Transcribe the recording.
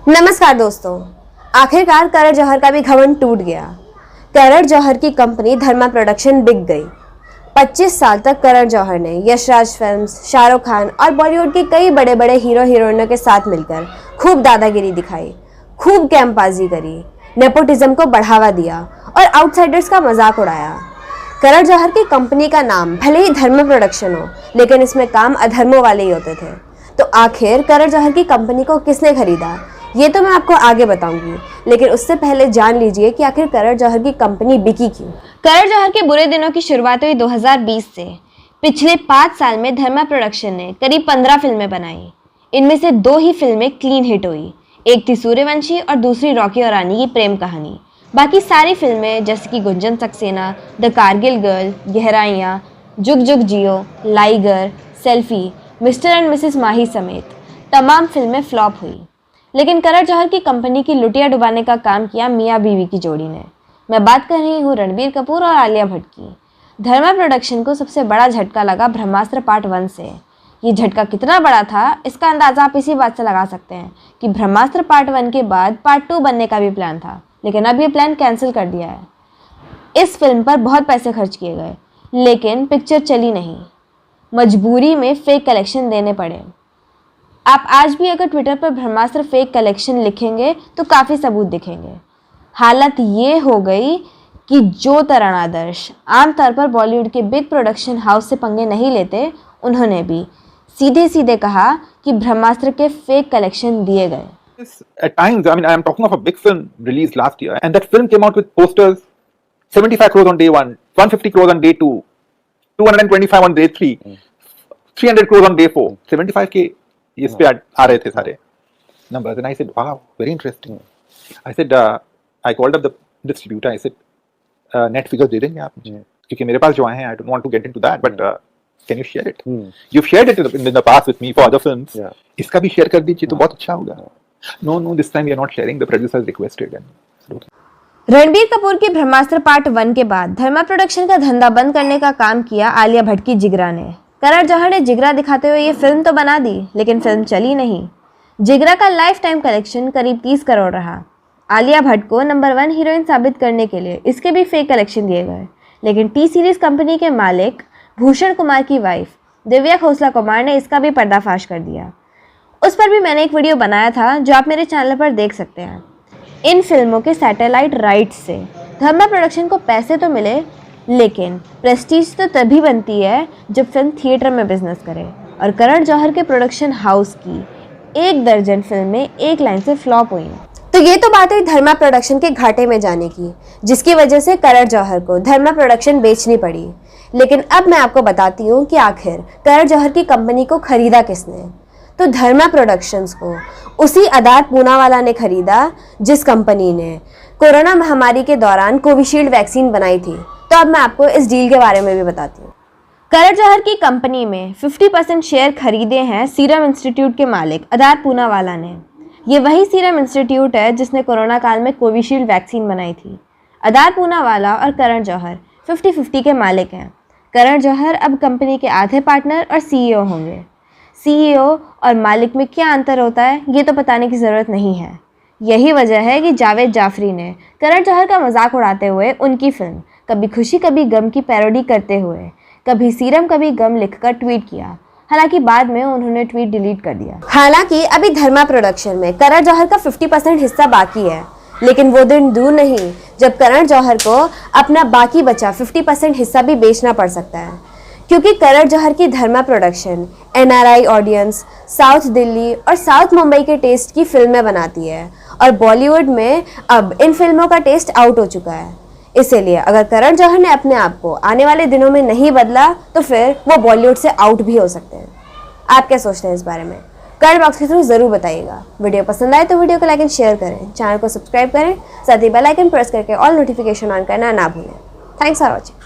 नमस्कार दोस्तों, आखिरकार करण जौहर का भी घमंड टूट गया। करण जौहर की कंपनी धर्मा प्रोडक्शन बिक गई। 25 साल तक करण जौहर ने यशराज फिल्म्स, शाहरुख खान और बॉलीवुड के कई बड़े बड़े हीरो हीरोइनों के साथ मिलकर खूब दादागिरी दिखाई, खूब कैंपबाजी करी, नेपोटिज्म को बढ़ावा दिया और आउटसाइडर्स का मजाक उड़ाया। करण जौहर की कंपनी का नाम भले ही धर्मा प्रोडक्शन हो, लेकिन इसमें काम अधर्मों वाले ही होते थे। तो आखिर करण जौहर की कंपनी को किसने खरीदा, ये तो मैं आपको आगे बताऊंगी, लेकिन उससे पहले जान लीजिए कि आखिर करण जौहर की कंपनी बिकी क्यों। करण जौहर के बुरे दिनों की शुरुआत हुई 2020 से। पिछले 5 साल में धर्मा प्रोडक्शन ने करीब 15 फिल्में बनाई। इनमें से 2 ही फिल्में क्लीन हिट हुई, एक थी सूर्यवंशी और दूसरी रॉकी और रानी की प्रेम कहानी। बाकी सारी फिल्में जैसे कि गुंजन सक्सेना, द कारगिल गर्ल, गहराइयाँ, Jug Jug Jiyo, Liger, selfie, Mr and Mrs Mahi समेत तमाम फिल्में फ्लॉप हुई। लेकिन करण जौहर की कंपनी की लुटिया डुबाने का काम किया मियाँ बीवी की जोड़ी ने। मैं बात कर रही हूँ रणबीर कपूर और आलिया भट्ट की। धर्मा प्रोडक्शन को सबसे बड़ा झटका लगा ब्रह्मास्त्र पार्ट 1 से। ये झटका कितना बड़ा था, इसका अंदाज़ा आप इसी बात से लगा सकते हैं कि ब्रह्मास्त्र पार्ट 1 के बाद पार्ट 2 बनने का भी प्लान था, लेकिन अब ये प्लान कैंसिल कर दिया है। इस फिल्म पर बहुत पैसे खर्च किए गए, लेकिन पिक्चर चली नहीं। मजबूरी में फेक कलेक्शन देने पड़े। आप आज भी अगर ट्विटर पर ब्रह्मास्त्र फेक कलेक्शन लिखेंगे तो काफ़ी सबूत दिखेंगे। हालत ये हो गई कि जो तरण आदर्श आमतौर पर बॉलीवुड के बिग प्रोडक्शन हाउस से पंगे नहीं लेते, उन्होंने भी सीधे सीधे कहा कि ब्रह्मास्त्र के फेक कलेक्शन दिए गए। At times, I mean, I am talking of a big film released last year, and that film came out with posters 75 crores on day 1, 150 crores on day 2, 225 on day 3, 300 crores on day 4, 75k. इस पे आ रहे थे सारे numbers, and I said, wow, very interesting. I said, I called up the distributor. I said, net figures दे देंगे आप मुझे, क्योंकि मेरे पास जो आए हैं, I don't want to get into that, but can you share it? You've shared it in the past with me for other films. इसका भी share कर दीजिए तो बहुत अच्छा होगा. No, this time we are not sharing. The producer has requested. Ranbir Kapoor की ब्रह्मास्त्र part 1 के बाद धर्मा प्रोडक्शन का धंधा बंद करने का काम किया आलिया भट्ट की जिगरा ने। करण जौहर ने जिगरा दिखाते हुए ये फिल्म तो बना दी, लेकिन फिल्म चली नहीं। जिगरा का लाइफ टाइम कलेक्शन करीब 30 करोड़ रहा। आलिया भट्ट को नंबर 1 हीरोइन साबित करने के लिए इसके भी फेक कलेक्शन दिए गए, लेकिन टी सीरीज कंपनी के मालिक भूषण कुमार की वाइफ दिव्या खोसला कुमार ने इसका भी पर्दाफाश कर दिया। उस पर भी मैंने एक वीडियो बनाया था, जो आप मेरे चैनल पर देख सकते हैं। इन फिल्मों के सैटेलाइट राइट्स से धर्मा प्रोडक्शन को पैसे तो मिले, लेकिन प्रेस्टीज तो तभी बनती है जब फिल्म थिएटर में बिजनेस करे, और करण जौहर के प्रोडक्शन हाउस की 1 दर्जन फिल्में एक लाइन से फ्लॉप हुई। तो ये तो बात हुई धर्मा प्रोडक्शन के घाटे में जाने की, जिसकी वजह से करण जौहर को धर्मा प्रोडक्शन बेचनी पड़ी। लेकिन अब मैं आपको बताती हूँ कि आखिर करण जौहर की कंपनी को खरीदा किसने। तो धर्मा प्रोडक्शंस को उसी आधार पूनावाला ने खरीदा, जिस कंपनी ने कोरोना महामारी के दौरान कोविशील्ड वैक्सीन बनाई थी। तो अब मैं आपको इस डील के बारे में भी बताती हूँ। करण जौहर की कंपनी में 50% शेयर खरीदे हैं सीरम इंस्टीट्यूट के मालिक आधार पूनावाला ने। ये वही सीरम इंस्टीट्यूट है जिसने कोरोना काल में कोविशील्ड वैक्सीन बनाई थी। आधार पूनावाला और करण जौहर 50-50 के मालिक हैं। करण जौहर अब कंपनी के आधे पार्टनर और सीईओ होंगे। सीईओ और मालिक में क्या अंतर होता है, ये तो बताने की ज़रूरत नहीं है। यही वजह है कि जावेद जाफरी ने करण जौहर का मजाक उड़ाते हुए उनकी फिल्म कभी खुशी कभी गम की पैरोडी करते हुए कभी सीरम कभी गम लिखकर ट्वीट किया। हालांकि बाद में उन्होंने ट्वीट डिलीट कर दिया। हालांकि अभी धर्मा प्रोडक्शन में करण जौहर का 50% हिस्सा बाकी है, लेकिन वो दिन दूर नहीं जब करण जौहर को अपना बाकी बचा 50% हिस्सा भी बेचना पड़ सकता है, क्योंकि करण जौहर की Dharma production NRI audience, south Delhi और साउथ मुंबई के टेस्ट की फिल्में बनाती है, और बॉलीवुड में अब इन फिल्मों का टेस्ट आउट हो चुका है। इसीलिए अगर करण जौहर ने अपने आप को आने वाले दिनों में नहीं बदला, तो फिर वो बॉलीवुड से आउट भी हो सकते हैं। आप क्या सोचते हैं इस बारे में? कमेंट बॉक्स के थ्रू जरूर बताइएगा। वीडियो पसंद आए तो वीडियो को लाइक एंड शेयर करें, चैनल को सब्सक्राइब करें, साथ ही बेल आइकन प्रेस करके ऑल नोटिफिकेशन ऑन करना ना भूलें। Thanks for watching.